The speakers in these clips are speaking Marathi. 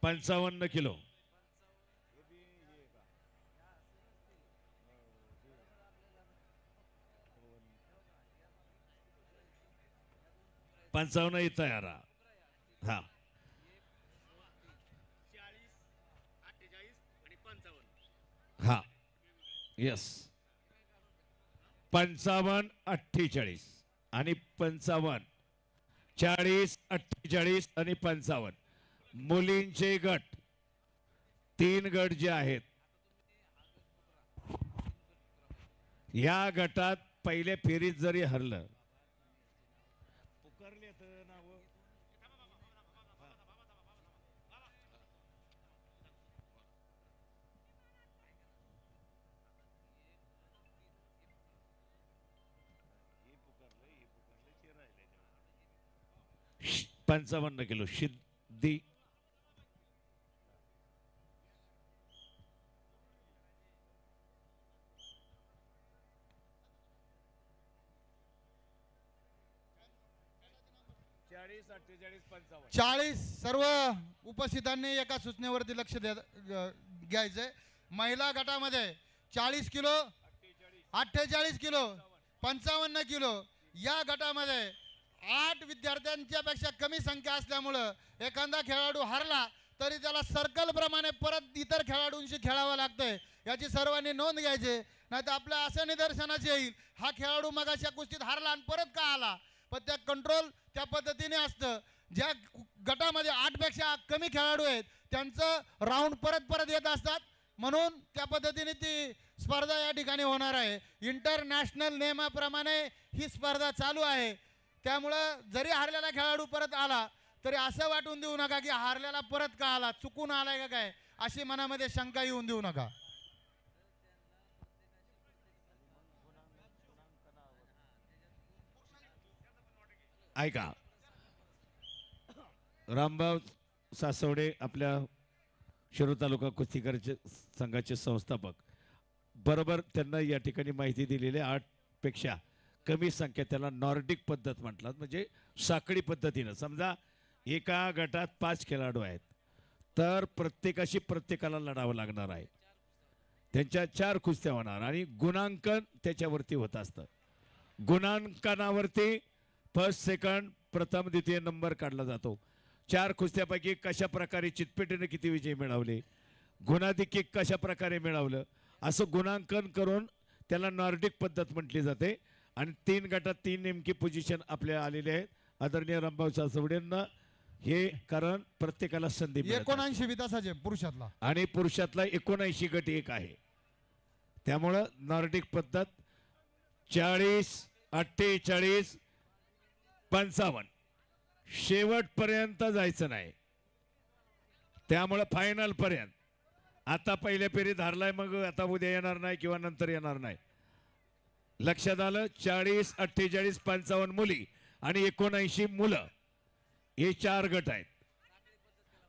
55 किलो. पंचावन्न येता यार. हा हा यस 55 48 आणि 55 40 48 आणि 55 मुलींचे गट 3 गट जे आहेत या गटात पहिल्या फेरीत जरी हरलं पंचावन्न किलो सिद्धी चाळीस सर्व उपस्थितांनी एका सूचनेवरती लक्ष घ्यायचंय. महिला गटामध्ये 40 किलो 48 किलो 55 किलो या गटामध्ये 8 विद्यार्थ्यांच्या पेक्षा कमी संख्या असल्यामुळं एखादा खेळाडू हरला तरी त्याला सर्कल प्रमाणे परत इतर खेळाडूंशी खेळावं लागतंय. याची सर्वांनी नोंद घ्यायची. नाही तर आपल्या असं निदर्शनास येईल हा खेळाडू मगाच्या कुस्तीत हरला आणि परत का आला. पण त्या कंट्रोल त्या पद्धतीने असतं. ज्या गटामध्ये 8 पेक्षा कमी खेळाडू आहेत त्यांचं राऊंड परत परत येत असतात. म्हणून त्या पद्धतीने ती स्पर्धा या ठिकाणी होणार आहे. इंटरनॅशनल नियमाप्रमाणे ही स्पर्धा चालू आहे. त्यामुळं जरी हारलेला खेळाडू परत आला तरी असं वाटून देऊ नका की हारलेला परत का आला, चुकून आलाय का काय, अशी मनामध्ये शंका येऊन देऊ नका. ऐका रामभाऊ सासवडे आपल्या शिरूर तालुका कुस्तीगीर संघाचे संस्थापक बरोबर त्यांना या ठिकाणी माहिती दिलेली 8 पेक्षा कमी संख्या त्याला नॉर्डिक पद्धत म्हटलात. म्हणजे साखळी पद्धतीनं समजा एका गटात 5 खेळाडू आहेत तर प्रत्येकाशी प्रत्येकाला लढावं लागणार आहे. त्यांच्या 4 कुस्त्या होणार आणि गुणांकन त्याच्यावरती होत असतं. गुणांकनावरती फर्स्ट सेकंड प्रथम द्वितीय नंबर काढला जातो. 4 कुस्त्यापैकी कशा प्रकारे चितपेटीने किती विजय मिळवले, गुणाधिक्य कशा प्रकारे मिळवलं असं गुणांकन करून त्याला नॉर्डिक पद्धत म्हटली जाते. आणि 3 गटात 3 नेमकी पोझिशन आपल्या आलेले आहेत. आदरणीय रामभाऊ सासवडेंना हे कारण प्रत्येकाला संधी 79 वितासाचे पुरुषातला आणि पुरुषातला 79 गट एक आहे. त्यामुळं नॉर्डिक पद्धत 40 48 55 शेवटपर्यंत जायचं नाही. त्यामुळं फायनल पर्यंत आता पहिल्या फेरीत हारलाय मग आता उद्या येणार नाही किंवा नंतर येणार नाही. लक्षात आलं. 40 48 55 मुली आणि 79 मुलं हे 4 गट आहेत.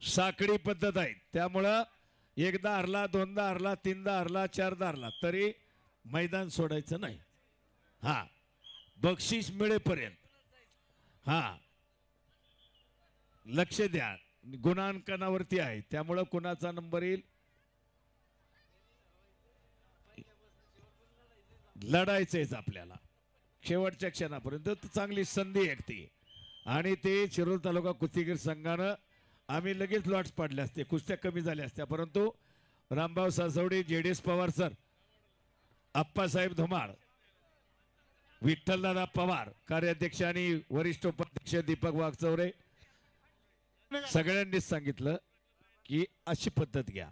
साखळी पद्धत आहे. त्यामुळं एकदा हरला, दोनदा हरला, तीनदा हरला, 4दा हरला तरी मैदान सोडायचं नाही. हा बक्षीस मिळेपर्यंत हा लक्ष द्या. गुणांकनावरती आहे त्यामुळं कुणाचा नंबर येईल लढायचंच आपल्याला शेवटच्या क्षणापर्यंत. चांगली संधी आहे ती आणि ते शिरूर तालुका कुस्तीगीर संघानं आम्ही लगेच लॉट्स पाडले असते, कुस्त्या कमी झाल्या असत्या. परंतु रामभाऊ सासवडे, JDS पवार सर, आप्पासाहेब धुमाळ, विठ्ठलदादा पवार कार्याध्यक्ष आणि वरिष्ठ उपाध्यक्ष दीपक वाघचौरे सगळ्यांनीच सांगितलं की अशी पद्धत घ्या.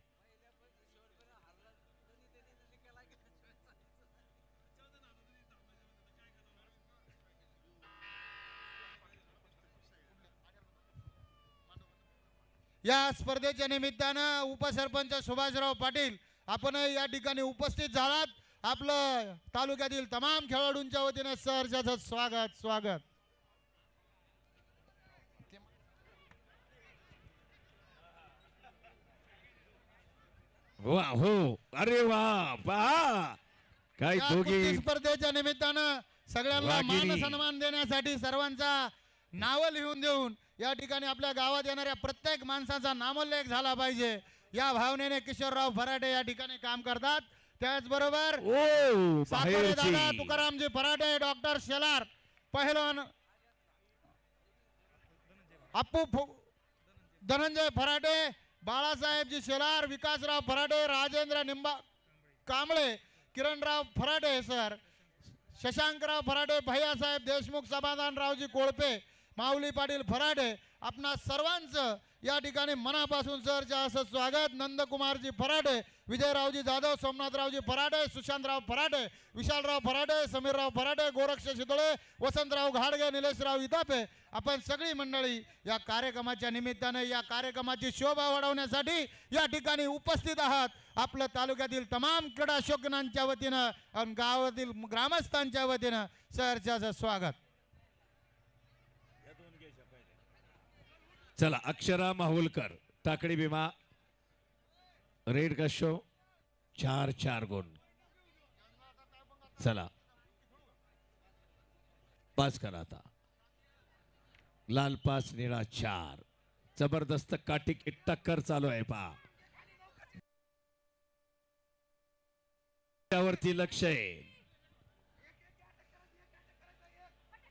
या स्पर्धेच्या निमित्तानं उपसरपंच सुभाषराव पाटील आपण या ठिकाणी उपस्थित झालात. आपलं तालुक्यातील तमाम खेळाडूंच्या वतीने सहर्षाचं स्वागत स्वागत. वा हो अरे वा पहा काय दोघी स्पर्धेच्या निमित्तानं सगळ्यांना मान सन्मान देण्यासाठी सर्वांचा नाव लिहून देऊन या ठिकाणी आपल्या गावात येणाऱ्या प्रत्येक माणसाचा नामोल्लेख झाला पाहिजे या भावनेने किशोरराव फराटे या ठिकाणी काम करतात. त्याचबरोबर ओ साकोरे दादा बाहेरची तुकारामजी फराटे, डॉक्टर शेलार, पहिलवान धनंजय फराटे, बाळासाहेबजी शेलार, विकासराव फराटे, राजेंद्र निंबा कांबळे, किरणराव फराटे सर, शशांकराव फराटे, भैयासाहेब देशमुख, समाधानरावजी कोळपे, माऊली पाटील फराटे, आपणा सर्वांचं या ठिकाणी मनापासून सरचे असं स्वागत. नंदकुमारजी फराटे, विजयरावजी जाधव, सोमनाथरावजी फराटे, सुशांतराव फराटे, विशालराव फराटे, समीरराव फराटे, गोरक्ष शितोळे, वसंतराव घाडगे, निलेशराव इतापे, आपण सगळी मंडळी या कार्यक्रमाच्या निमित्ताने या कार्यक्रमाची शोभा वाढवण्यासाठी या ठिकाणी उपस्थित आहात. आपल्या तालुक्यातील तमाम क्रीडा शौकीनांच्या वतीनं आणि गावातील ग्रामस्थांच्या वतीनं सरचे स्वागत. चला अक्षरा माहुलकर, टाकळी भीमा, रेड कशो 4-4 गुण. चला पास करा आता. लाल पास, निळा 4. जबरदस्त काटिक टक्कर चालू आहे पहा. त्यावरती लक्ष आहे.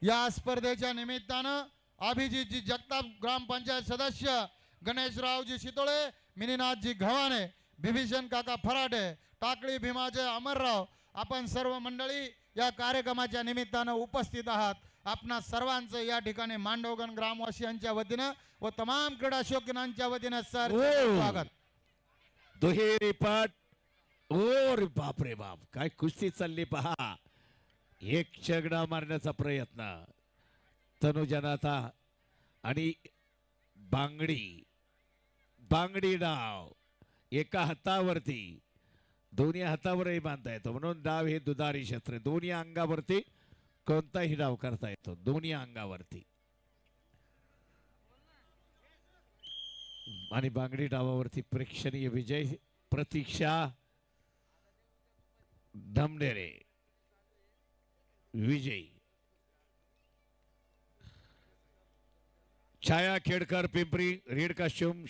या स्पर्धेच्या निमित्तानं अभिजितजी जगताप, ग्रामपंचायत सदस्य, गणेशरावजी शितोळे, मिनीनाथजी घवाणे, बिभीषण काका फराटे, टाकळी भीमाचे अमरराव, आपण सर्व मंडळी या कार्यक्रमाच्या निमित्तानं उपस्थित आहात. आपणा सर्वांचं या ठिकाणी मांडवगण ग्रामवासियांच्या वतीनं व तमाम क्रीडा शौकीनांच्या वतीनं सर स्वागत. दुहेरी पाठ. ओ रे बाप रे बाप, काय कुस्ती चालली पहा. एक चगडा मारण्याचा प्रयत्न तनुजनाता आणि बांगडी डाव एका हातावरती, दोन्ही हातावरही बांधता येतो म्हणून डाव हे दुधारी शस्त्र. दोन्ही अंगावरती कोणताही डाव करता येतो, दोन्ही अंगावरती. आणि बांगडी डावावरती प्रेक्षणीय विजय. प्रतीक्षा धमडेरे विजयी. छाया खेडकर पिंपरी, रेड कास्ट्यूम,